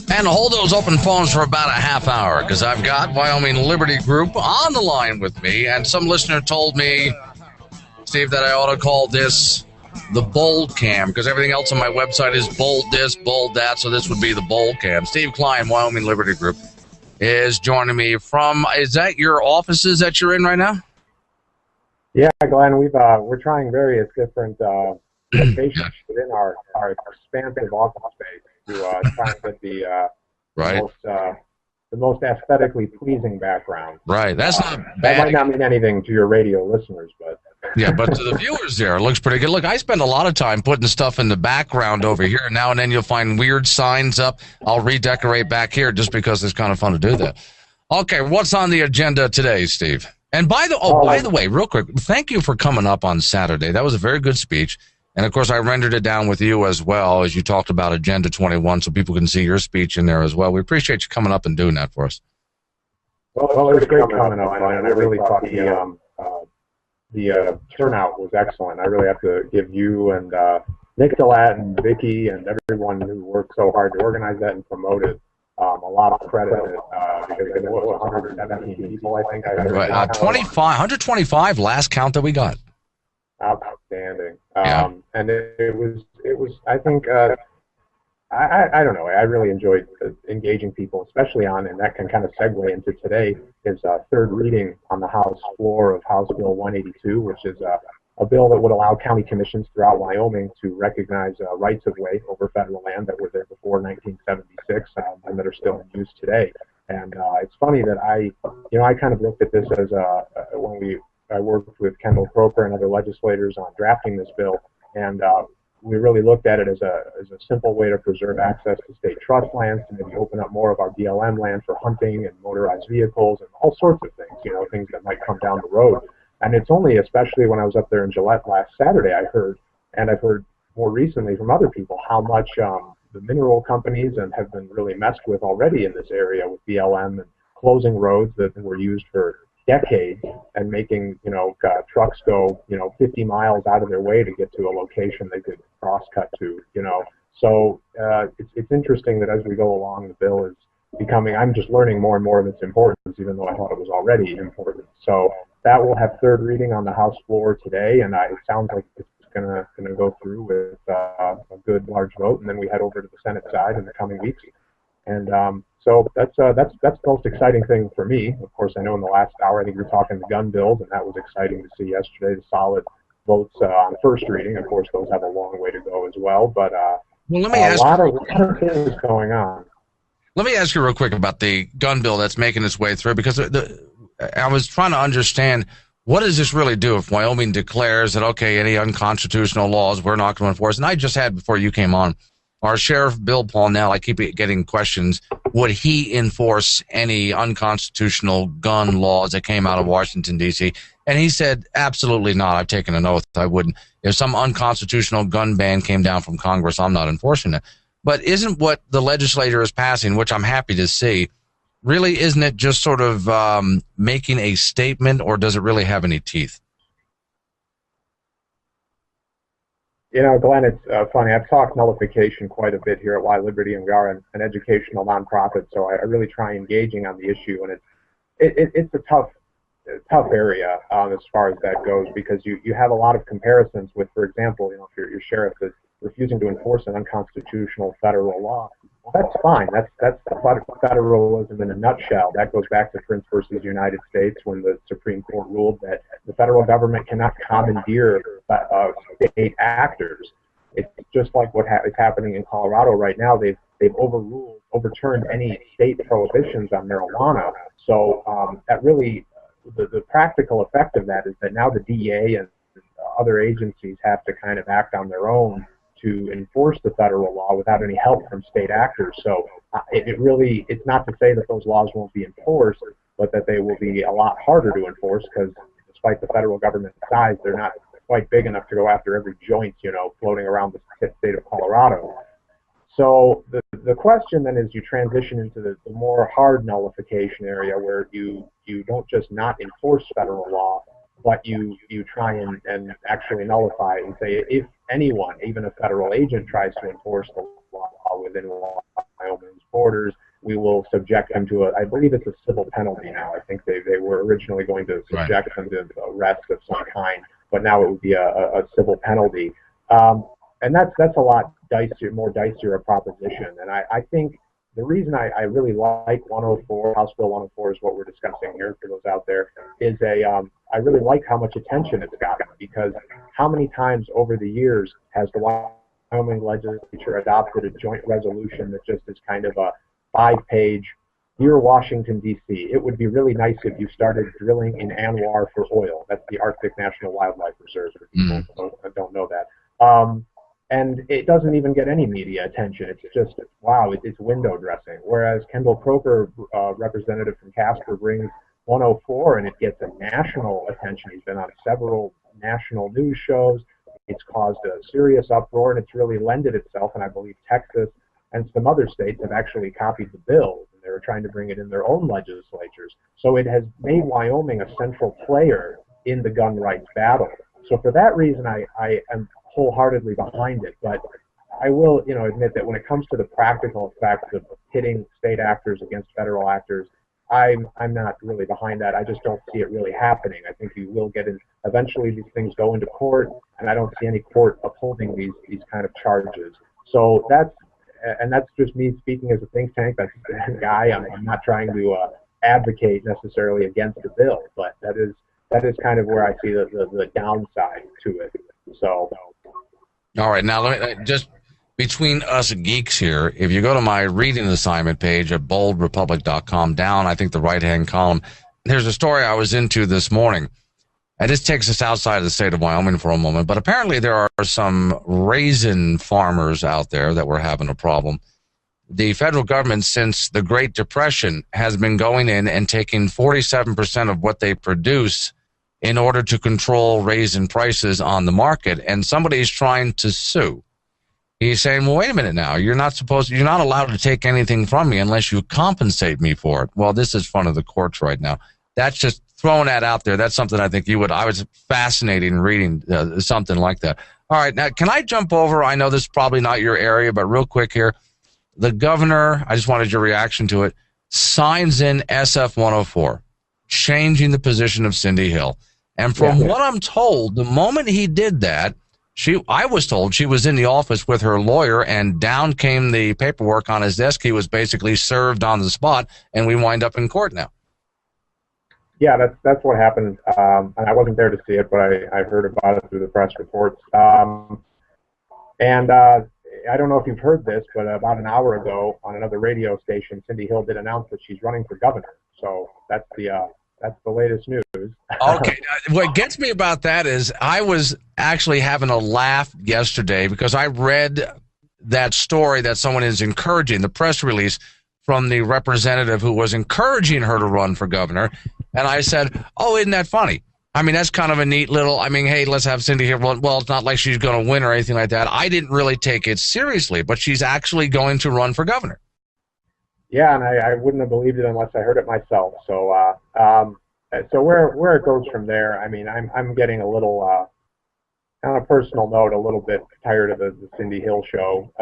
And hold those open phones for about a half hour because I've got Wyoming Liberty Group on the line with me. And some listener told me, Steve, that I ought to call this the bold cam because everything else on my website is bold this, bold that. So this would be the bold cam. Steve Klein, Wyoming Liberty Group, is joining me from, is that your offices that you're in right now? Yeah, Glenn, we're trying various different locations within our expansive office space to try and get the most aesthetically pleasing background. Right, that's not bad. That might not mean anything to your radio listeners, but yeah, but to the viewers there, it looks pretty good. Look, I spend a lot of time putting stuff in the background over here. Now and then you'll find weird signs up. I'll redecorate back here just because it's kind of fun to do that. Okay, what's on the agenda today, Steve? And by the way, real quick, thank you for coming up on Saturday. That was a very good speech. And, of course, I rendered it down with you as well as you talked about Agenda 21 so people can see your speech in there as well. We appreciate you coming up and doing that for us. Well, it was great coming up, and I really thought the turnout was excellent. I really have to give you and Nick Delat and Vicky and everyone who worked so hard to organize that and promote it a lot of credit because there was 117 people, I think. I heard. Right, 125 last count that we got. Outstanding. And it was I think I don't know, I really enjoyed engaging people, especially on, and that can kind of segue into today, is third reading on the House floor of House Bill 182, which is a bill that would allow county commissions throughout Wyoming to recognize rights of way over federal land that were there before 1976 and that are still in use today. And it's funny that I kind of looked at this as when I worked with Kendall Croker and other legislators on drafting this bill, and we really looked at it as a simple way to preserve access to state trust lands, to maybe open up more of our BLM land for hunting and motorized vehicles and all sorts of things, things that might come down the road. And it's only, especially when I was up there in Gillette last Saturday, I've heard more recently from other people how much the mineral companies have been really messed with already in this area with BLM and closing roads that were used for decades and making trucks go 50 miles out of their way to get to a location they could cross cut to. So it's interesting that as we go along, the bill is becoming, I'm just learning more and more of its importance, even though I thought it was already important. So that will have third reading on the House floor today, and it sounds like it's gonna go through with a good large vote, and then we head over to the Senate side in the coming weeks. And so that's the most exciting thing for me. Of course, I know in the last hour, I think we were talking the gun bills, and that was exciting to see yesterday, the solid votes on first reading. Of course, those have a long way to go as well, but let me ask a lot of things going on. Let me ask you real quick about the gun bill that's making its way through, because I was trying to understand, what does this really do if Wyoming declares that, okay, any unconstitutional laws we're not going to enforce? And I just had, before you came on, our Sheriff Bill Paulnell, I keep getting questions, would he enforce any unconstitutional gun laws that came out of Washington, D.C.? And he said, absolutely not. I've taken an oath. I wouldn't. If some unconstitutional gun ban came down from Congress, I'm not enforcing it. But isn't what the legislator is passing, which I'm happy to see, really, isn't it just sort of making a statement, or does it really have any teeth? Glenn, it's funny. I've talked nullification quite a bit here at Y Liberty, and we are an educational nonprofit, so I really try engaging on the issue, and it's a tough area as far as that goes, because you have a lot of comparisons with, for example, if your sheriff is refusing to enforce an unconstitutional federal law, well, that's fine. That's federalism in a nutshell. That goes back to Prince versus United States, when the Supreme Court ruled that the federal government cannot commandeer state actors. It's just like what is happening in Colorado right now. They've overturned any state prohibitions on marijuana. So that really, the practical effect of that is that now the DEA and other agencies have to kind of act on their own to enforce the federal law without any help from state actors. So it's not to say that those laws won't be enforced, but that they will be a lot harder to enforce, because despite the federal government's size, they're not quite big enough to go after every joint, floating around the state of Colorado. So the question then is, you transition into the more hard nullification area, where you don't just not enforce federal law, but you try and actually nullify it and say, if anyone, even a federal agent, tries to enforce the law within Wyoming's borders, orders, we will subject them to I believe it's a civil penalty now. I think they were originally going to subject them to arrest of some kind, but now it would be a civil penalty. And that's a lot more dicier a proposition. And I think the reason I really like 104, House Bill 104 is what we're discussing here for those out there, is I really like how much attention it's gotten, because how many times over the years has the Wyoming legislature adopted a joint resolution that just is kind of a 5-page, "Dear Washington, D.C., it would be really nice if you started drilling in Anwar for oil." That's the Arctic National Wildlife Reserve, for people who don't know that. And it doesn't even get any media attention. It's just, wow, it's window dressing. Whereas Kendall Croker, representative from Casper, brings 104 and it gets a national attention. He's been on several national news shows. It's caused a serious uproar, and it's really lended itself, and I believe Texas and some other states have actually copied the bill, and they're trying to bring it in their own legislatures. So it has made Wyoming a central player in the gun rights battle. So for that reason, I am wholeheartedly behind it. But I will, admit that when it comes to the practical effects of pitting state actors against federal actors, I'm not really behind that. I just don't see it really happening. I think you will get in. Eventually, these things go into court, and I don't see any court upholding these kind of charges. So that's just me speaking as a think tank. That's the guy. I'm not trying to advocate necessarily against the bill, but that is kind of where I see the downside to it. So. All right, now let me just between us geeks here. If you go to my reading assignment page at boldrepublic.com, down I think the right-hand column, there's a story I was into this morning. And this takes us outside of the state of Wyoming for a moment, but apparently there are some raisin farmers out there that were having a problem. The federal government, since the Great Depression, has been going in and taking 47% of what they produce in order to control raisin prices on the market, and somebody's trying to sue. He's saying, well, wait a minute now, you're not allowed to take anything from me unless you compensate me for it. Well, this is front of the courts right now. That's just throwing that out there. That's something I think I was fascinating reading something like that. All right, now, can I jump over? I know this is probably not your area, but real quick here. The governor, I just wanted your reaction to it, signs in SF 104, changing the position of Cindy Hill. And from what I'm told, the moment he did that, I was told she was in the office with her lawyer, and down came the paperwork on his desk. He was basically served on the spot, and we wind up in court now. Yeah, that's what happened. And I wasn't there to see it, but I heard about it through the press reports. And I don't know if you've heard this, but about an hour ago on another radio station, Cindy Hill did announce that she's running for governor. So that's the latest news. Okay. What gets me about that is I was actually having a laugh yesterday because I read that story that someone is encouraging, the press release from the representative who was encouraging her to run for governor. And I said, oh, isn't that funny? I mean, that's kind of a neat little, hey, let's have Cindy here. Well, it's not like she's going to win or anything like that. I didn't really take it seriously, but she's actually going to run for governor. Yeah, and I wouldn't have believed it unless I heard it myself. So, so where it goes from there, I'm getting a little, on a personal note, a little bit tired of the Cindy Hill show.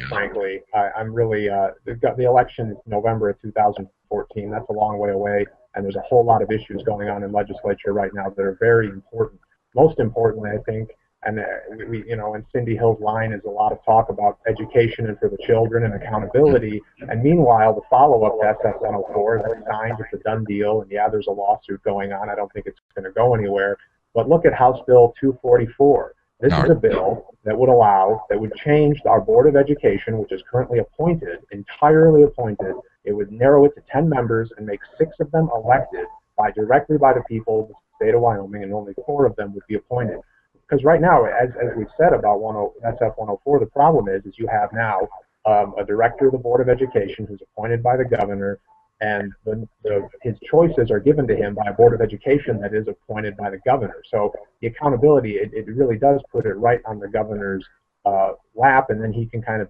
Frankly, I'm really, the election is November of 2014. That's a long way away, and there's a whole lot of issues going on in legislature right now that are very important. Most importantly, I think, and we in Cindy Hill's line is a lot of talk about education and for the children and accountability. And meanwhile, the follow-up to SF 104 is signed. It's a done deal. And yeah, there's a lawsuit going on. I don't think it's going to go anywhere. But look at House Bill 244. This is a bill that would change our Board of Education, which is currently entirely appointed. It would narrow it to 10 members and make 6 of them elected directly by the people of the state of Wyoming, and only 4 of them would be appointed. Because right now, as we've said about SF 104, the problem is you have now a director of the Board of Education who's appointed by the governor, and his choices are given to him by a Board of Education that is appointed by the governor. So the accountability, it really does put it right on the governor's lap, and then he can kind of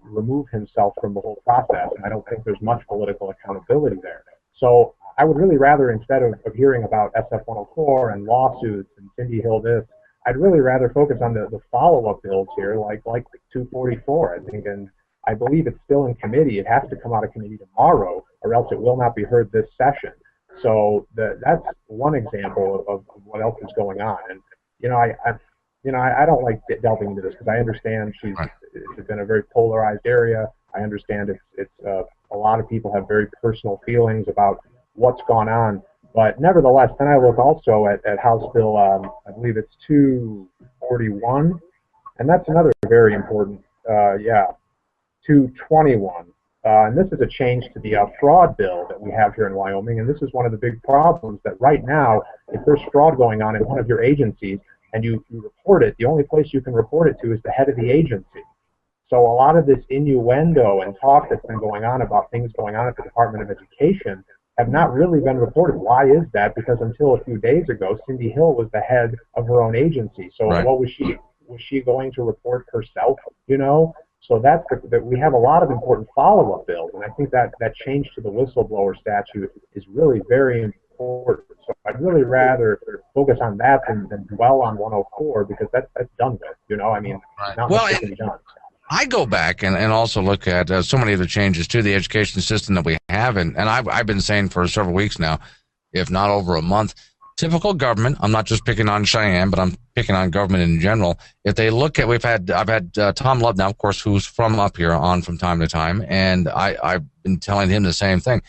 remove himself from the whole process. And I don't think there's much political accountability there. So I would really rather, instead of hearing about SF 104 and lawsuits and Cindy Hill this, I'd really rather focus on the follow-up bills here, like 244, I think, and I believe it's still in committee. It has to come out of committee tomorrow, or else it will not be heard this session. So that's one example of what else is going on. And I don't like delving into this because I understand it's been a very polarized area. I understand it's a lot of people have very personal feelings about what's gone on. But nevertheless, then I look also at House Bill, I believe it's 241, and that's another very important, 221. And this is a change to the fraud bill that we have here in Wyoming, and this is one of the big problems that right now, if there's fraud going on in one of your agencies and you report it, the only place you can report it to is the head of the agency. So a lot of this innuendo and talk that's been going on about things going on at the Department of Education have not really been reported. Why is that? Because until a few days ago, Cindy Hill was the head of her own agency. So what was she? Was she going to report herself? So that's that we have a lot of important follow-up bills, and I think that change to the whistleblower statute is really very important. So I'd really rather focus on that than dwell on 104 because that's done with. Not much can be done. I go back and also look at so many of the changes to the education system that we have, and I've been saying for several weeks now, if not over a month, typical government. I'm not just picking on Cheyenne, but I'm picking on government in general. If they look at, I've had Tom Love now, of course, who's from up here on from time to time, and I've been telling him the same thing.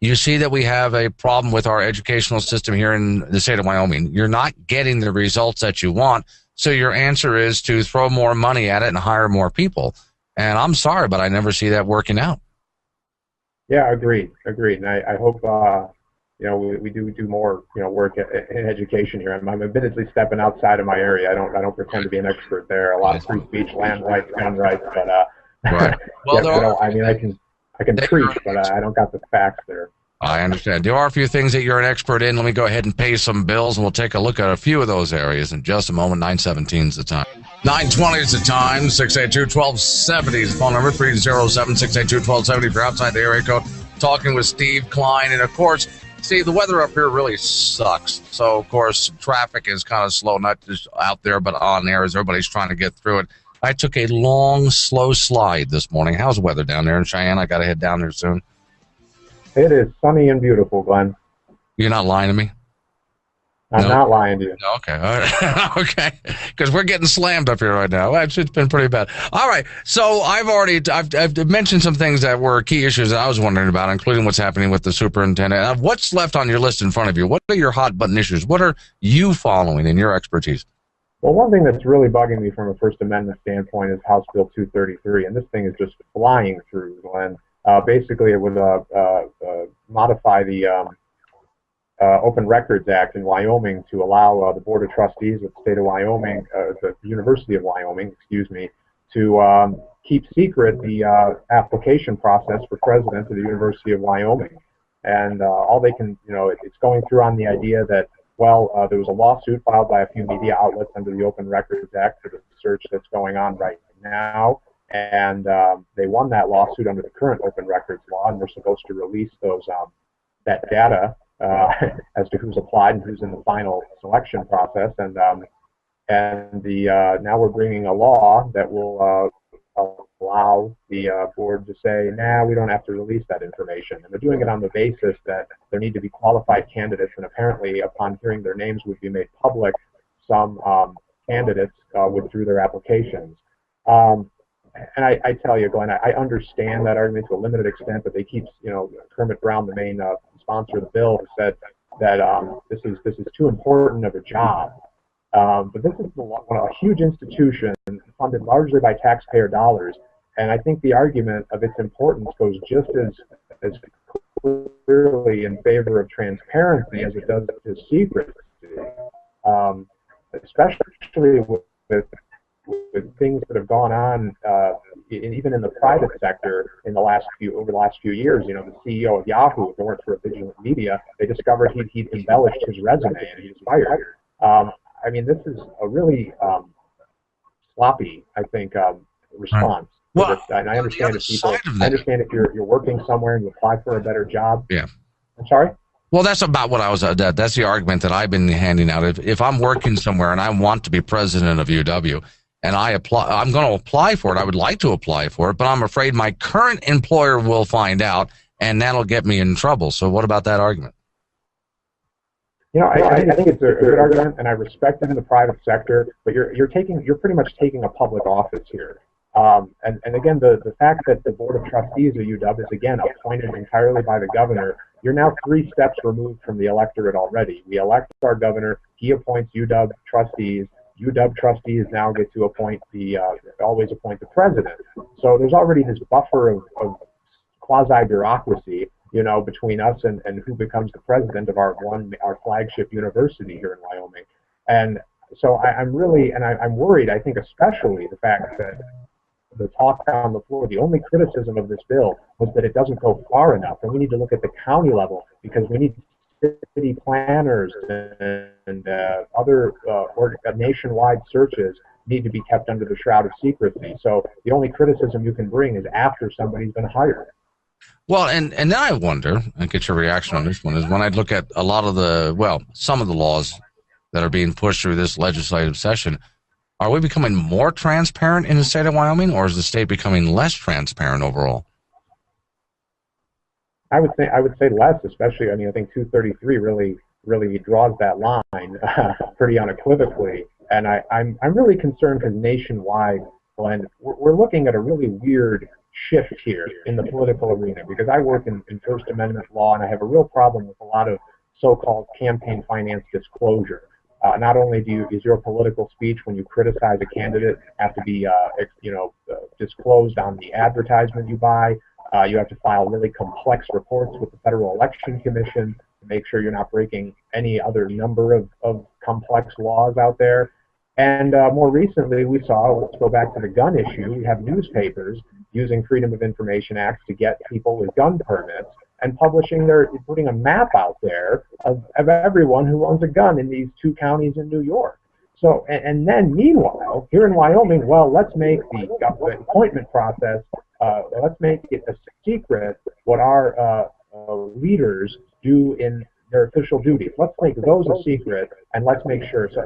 You see that we have a problem with our educational system here in the state of Wyoming. You're not getting the results that you want. So your answer is to throw more money at it and hire more people. And I'm sorry, but I never see that working out. Yeah, agreed. And I hope, we do more, work in education here. I'm admittedly stepping outside of my area. I don't pretend to be an expert there. A lot of free speech, land rights, gun rights, but right. Well, I can preach, but I don't got the facts there. I understand. There are a few things that you're an expert in. Let me go ahead and pay some bills, and we'll take a look at a few of those areas in just a moment. 9:17 is the time. 9:20 is the time. 682-1270 is the phone number. 307-682-1270 if you're outside the area code. Talking with Steve Klein. And, of course, Steve, the weather up here really sucks. So, of course, traffic is kind of slow, not just out there, but on there as everybody's trying to get through it. I took a long, slow slide this morning. How's the weather down there in Cheyenne? I got to head down there soon. It is sunny and beautiful, Glenn. You're not lying to me? I'm not lying to you. Okay. All right. Okay. Because we're getting slammed up here right now. It's been pretty bad. All right. So I've mentioned some things that were key issues that I was wondering about, including what's happening with the superintendent. What's left on your list in front of you? What are your hot button issues? What are you following in your expertise? Well, one thing that's really bugging me from a First Amendment standpoint is House Bill 233, and this thing is just flying through, Glenn. Basically, it would modify the Open Records Act in Wyoming to allow the Board of Trustees of the state of Wyoming, the University of Wyoming, to keep secret the application process for president of the University of Wyoming. And all they can, it's going through on the idea that, there was a lawsuit filed by a few media outlets under the Open Records Act for the search that's going on right now. And they won that lawsuit under the current open records law, and they're supposed to release that data as to who's applied and who's in the final selection process. And now we're bringing a law that will allow the board to say, we don't have to release that information. And they're doing it on the basis that there need to be qualified candidates, and apparently upon hearing their names would be made public, some candidates withdrew their applications. And I tell you, Glenn, I understand that argument to a limited extent, but they keep, Kermit Brown, the main sponsor of the bill, said that this is too important of a job. But this is a huge institution funded largely by taxpayer dollars, and I think the argument of its importance goes just as clearly in favor of transparency as it does to secrecy, especially with things that have gone on, even in the private sector over the last few years. The CEO of Yahoo, if it weren't for Vigilant Media, they discovered he'd embellished his resume and he was fired. This is a really sloppy, I think, response. Well, and I understand if you're working somewhere and you apply for a better job. Yeah. I'm sorry? Well, that's about what I was. That's the argument that I've been handing out. If I'm working somewhere and I want to be president of UW, and I'm going to apply for it. I would like to apply for it, but I'm afraid my current employer will find out, and that'll get me in trouble. So what about that argument? I think it's a good argument, and I respect it in the private sector, but you're pretty much taking a public office here. And again, the fact that the Board of Trustees of UW is, again, appointed entirely by the governor, you're now 3 steps removed from the electorate already. We elect our governor, he appoints UW trustees, UW trustees now get to always appoint the president. So there's already this buffer of quasi-bureaucracy, between us and who becomes the president of our flagship university here in Wyoming. And so I'm worried, I think especially the fact that the talk on the floor, the only criticism of this bill was that it doesn't go far enough, and we need to look at the county level because we need city planners and other nationwide searches need to be kept under the shroud of secrecy. So the only criticism you can bring is after somebody's been hired. Well, and then I wonder, and get your reaction on this one, is when I look at a lot of some of the laws that are being pushed through this legislative session, are we becoming more transparent in the state of Wyoming, or is the state becoming less transparent overall? I would say less, especially. I think 233 really draws that line pretty unequivocally, and I'm really concerned because nationwide, Glenn, we're looking at a really weird shift here in the political arena because I work in First Amendment law, and I have a real problem with a lot of so-called campaign finance disclosure. Not only is your political speech when you criticize a candidate have to be disclosed on the advertisement you buy, you have to file really complex reports with the Federal Election Commission to make sure you're not breaking any other number of complex laws out there. And more recently, we saw, let's go back to the gun issue, we have newspapers using Freedom of Information Acts to get people with gun permits and putting a map out there of everyone who owns a gun in these 2 counties in New York. So, and then meanwhile, here in Wyoming, well, let's make the appointment process, let's make it a secret what our leaders do in their official duties. Let's make those a secret, and let's make sure. So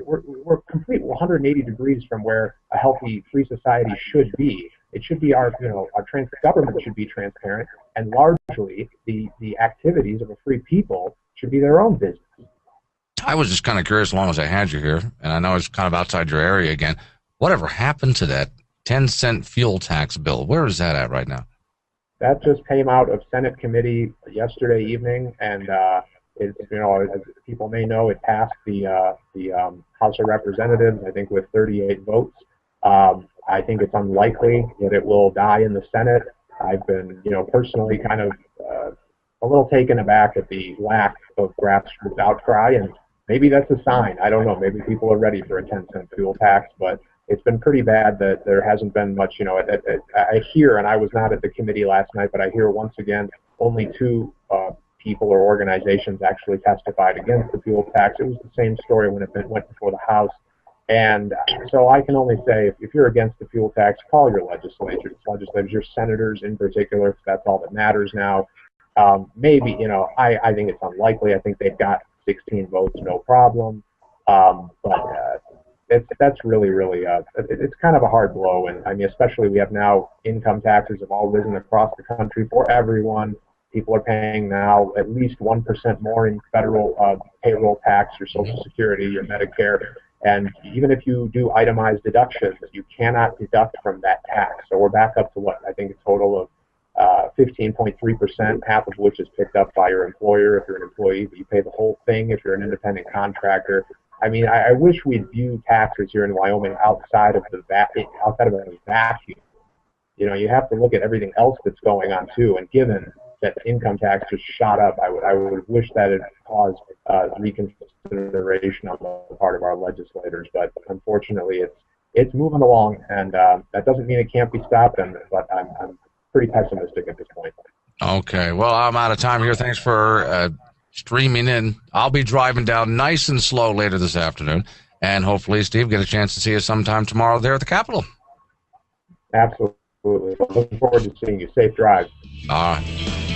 we're completely 180 degrees from where a healthy free society should be. It should be government should be transparent, and largely the activities of a free people should be their own business. I was just kind of curious, as long as I had you here, and I know it's kind of outside your area again, whatever happened to that 10-cent fuel tax bill? Where is that at right now? That just came out of Senate committee yesterday evening, and as people may know, it passed the House of Representatives, I think, with 38 votes. I think it's unlikely that it will die in the Senate. I've been, personally kind of a little taken aback at the lack of grassroots outcry, and maybe that's a sign. I don't know. Maybe people are ready for a 10-cent fuel tax, but it's been pretty bad that there hasn't been much. I hear, and I was not at the committee last night, but I hear once again only 2 people or organizations actually testified against the fuel tax. It was the same story when it went before the House. And so I can only say, if you're against the fuel tax, call your legislators, your senators in particular, because that's all that matters now. Maybe, I think it's unlikely. I think they've got 16 votes, no problem. But that's really, it's kind of a hard blow. And especially we have now income taxes have all risen across the country for everyone. People are paying now at least 1% more in federal payroll tax, your Social Security, your Medicare. And even if you do itemized deductions, you cannot deduct from that tax. So we're back up to what I think a total of 15.3%, half of which is picked up by your employer if you're an employee, but you pay the whole thing if you're an independent contractor. I wish we'd view taxes here in Wyoming outside of a vacuum. You have to look at everything else that's going on too. And given that income tax just shot up, I would wish that it caused reconsideration on the part of our legislators. But unfortunately, it's moving along, and that doesn't mean it can't be stopped. But I'm pretty pessimistic at this point. Okay, well, I'm out of time here. Thanks for streaming in. I'll be driving down nice and slow later this afternoon, and hopefully, Steve, get a chance to see you sometime tomorrow there at the Capitol. Absolutely. Looking forward to seeing you. Safe drive. All right.